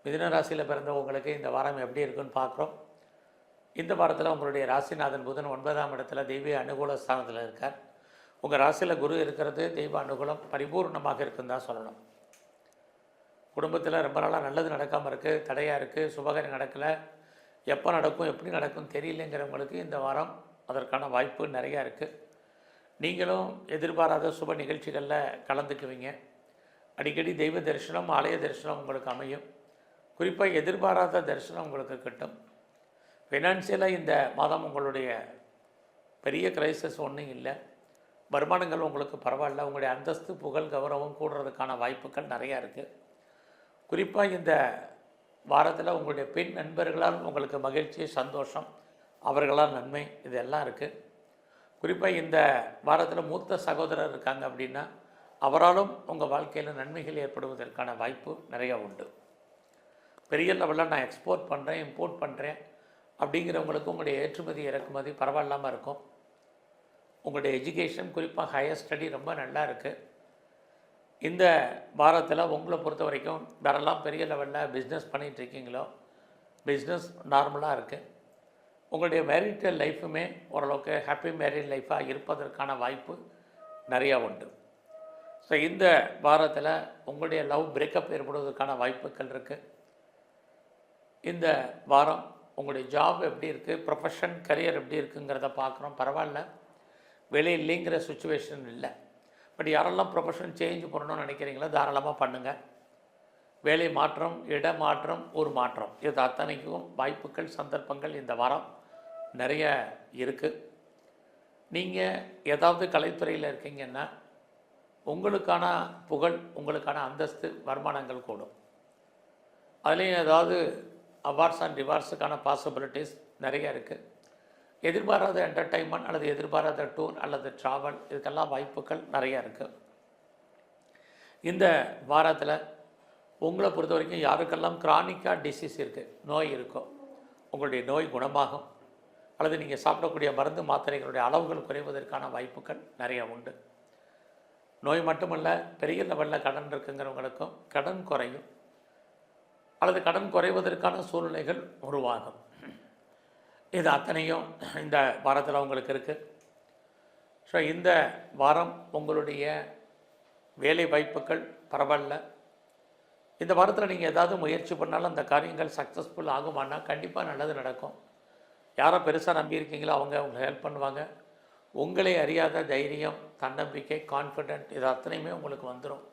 மிதுன ராசியில் பிறந்தவங்களுக்கு இந்த வாரம் எப்படி இருக்குன்னு பார்க்குறோம். இந்த வாரத்தில் உங்களுடைய ராசிநாதன் புதன் 9ஆம் இடத்துல தெய்வ அனுகூல ஸ்தானத்தில் இருக்கார். உங்கள் ராசியில் குரு இருக்கிறது தெய்வ அனுகூலம் பரிபூர்ணமாக இருக்குன்னு தான் சொல்லணும். குடும்பத்தில் ரொம்ப நாளாக நல்லது நடக்காமல் இருக்குது, தடையாக இருக்குது, சுபகாரியம் நடக்கலை, எப்போ நடக்கும் எப்படி நடக்கும் தெரியலைங்கிறவங்களுக்கு இந்த வாரம் அதற்கான வாய்ப்பு நிறையா இருக்குது. நீங்களும் எதிர்பாராத சுப நிகழ்ச்சிகளில் கலந்துக்குவீங்க. அடிக்கடி தெய்வ தரிசனம் ஆலய தரிசனம் உங்களுக்கு அமையும். குறிப்பாக எதிர்பாராத தரிசனம் உங்களுக்கு கிட்டும். ஃபினான்சியலாக இந்த மாதம் உங்களுடைய பெரிய கிரைசஸ் ஒன்றும் இல்லை. வருமானங்கள் உங்களுக்கு பரவாயில்ல. உங்களுடைய அந்தஸ்து புகழ் கௌரவம் கூடுறதுக்கான வாய்ப்புகள் நிறையா இருக்குது. குறிப்பாக இந்த வாரத்தில் உங்களுடைய பெண் நண்பர்களால் உங்களுக்கு மகிழ்ச்சி சந்தோஷம், அவர்களால் நன்மை, இதெல்லாம் இருக்குது. குறிப்பாக இந்த வாரத்தில் மூத்த சகோதரர் இருக்காங்க அப்படின்னா அவராலும் உங்கள் வாழ்க்கையில் நன்மைகள் ஏற்படுவதற்கான வாய்ப்பு நிறையா உண்டு. பெரிய லெவலில் நான் எக்ஸ்போர்ட் பண்ணுறேன் இம்போர்ட் பண்ணுறேன் அப்படிங்கிறவங்களுக்கு உங்களுடைய ஏற்றுமதி இறக்குமதி பரவாயில்லாமல் இருக்கும். உங்களுடைய எஜுகேஷன் குறிப்பாக ஹையர் ஸ்டடி ரொம்ப நல்லா இருக்குது. இந்த வாரத்தில் உங்களை பொறுத்த வரைக்கும் வேறெல்லாம் பெரிய லெவலில் பிஸ்னஸ் பண்ணிகிட்ருக்கீங்களோ பிஸ்னஸ் நார்மலாக இருக்குது. உங்களுடைய மேரிட்டல் லைஃபுமே ஓரளவுக்கு ஹாப்பி மேரிட் லைஃபாக இருப்பதற்கான வாய்ப்பு நிறையா உண்டு. ஸோ இந்த வாரத்தில் உங்களுடைய லவ் பிரேக்கப் ஏற்படுவதற்கான வாய்ப்புகள் இருக்குது. இந்த வாரம் உங்களுடைய ஜாப் எப்படி இருக்குது, ப்ரொஃபஷன் கரியர் எப்படி இருக்குங்கிறத பார்க்குறோம். பரவாயில்ல, வேலை இல்லைங்கிற சுச்சுவேஷன் இல்லை. பட் யாரெல்லாம் ப்ரொஃபஷன் சேஞ்ச் பண்ணணும்னு நினைக்கிறீங்களோ தாராளமாக பண்ணுங்கள். வேலை மாற்றம், இட மாற்றம், ஒரு மாற்றம், இது அத்தனைக்கும் வாய்ப்புகள் சந்தர்ப்பங்கள் இந்த வாரம் நிறைய இருக்குது. நீங்கள் ஏதாவது கலைத்துறையில் இருக்கீங்கன்னா உங்களுக்கான புகழ், உங்களுக்கான அந்தஸ்து, வருமானங்கள் கூடும். அதுலேயும் ஏதாவது அவார்ட்ஸ் அண்ட் ரிவார்ட்ஸுக்கான பாசிபிலிட்டிஸ் நிறைய இருக்குது. எதிர்பாராத என்டர்டைன்மெண்ட் அல்லது எதிர்பாராத டூர் அல்லது ட்ராவல், இதுக்கெல்லாம் வாய்ப்புகள் நிறையா இருக்குது. இந்த வாரத்தில் உங்களை பொறுத்த வரைக்கும் யாருக்கெல்லாம் கிரானிக்காக டிசீஸ் இருக்குது, நோய் இருக்கோ, உங்களுடைய நோய் குணமாகும். அல்லது நீங்கள் சாப்பிடக்கூடிய மருந்து மாத்திரைகளுடைய அளவுகள் குறைவதற்கான வாய்ப்புகள் நிறையா உண்டு. நோய் மட்டுமல்ல, பெரிய லெவலில் கடன் இருக்குங்கிறவங்களுக்கும் கடன் குறையும் அல்லது கடன் குறைவதற்கான சூழ்நிலைகள் உருவாகும். இது அத்தனையும் இந்த வாரத்தில் உங்களுக்கு இருக்குது. ஸோ இந்த வாரம் உங்களுடைய வேலை வாய்ப்புகள் பரவாயில்ல. இந்த வாரத்தில் நீங்கள் ஏதாவது முயற்சி பண்ணாலும் அந்த காரியங்கள் சக்ஸஸ்ஃபுல் ஆகுமானா கண்டிப்பாக நல்லது நடக்கும். யாரை பெருசாக நம்பியிருக்கீங்களோ அவங்க உங்களுக்கு ஹெல்ப் பண்ணுவாங்க. உங்களை அறியாத தைரியம், தன்னம்பிக்கை, கான்ஃபிடென்ட், இது அத்தனையுமே உங்களுக்கு வந்துடும்.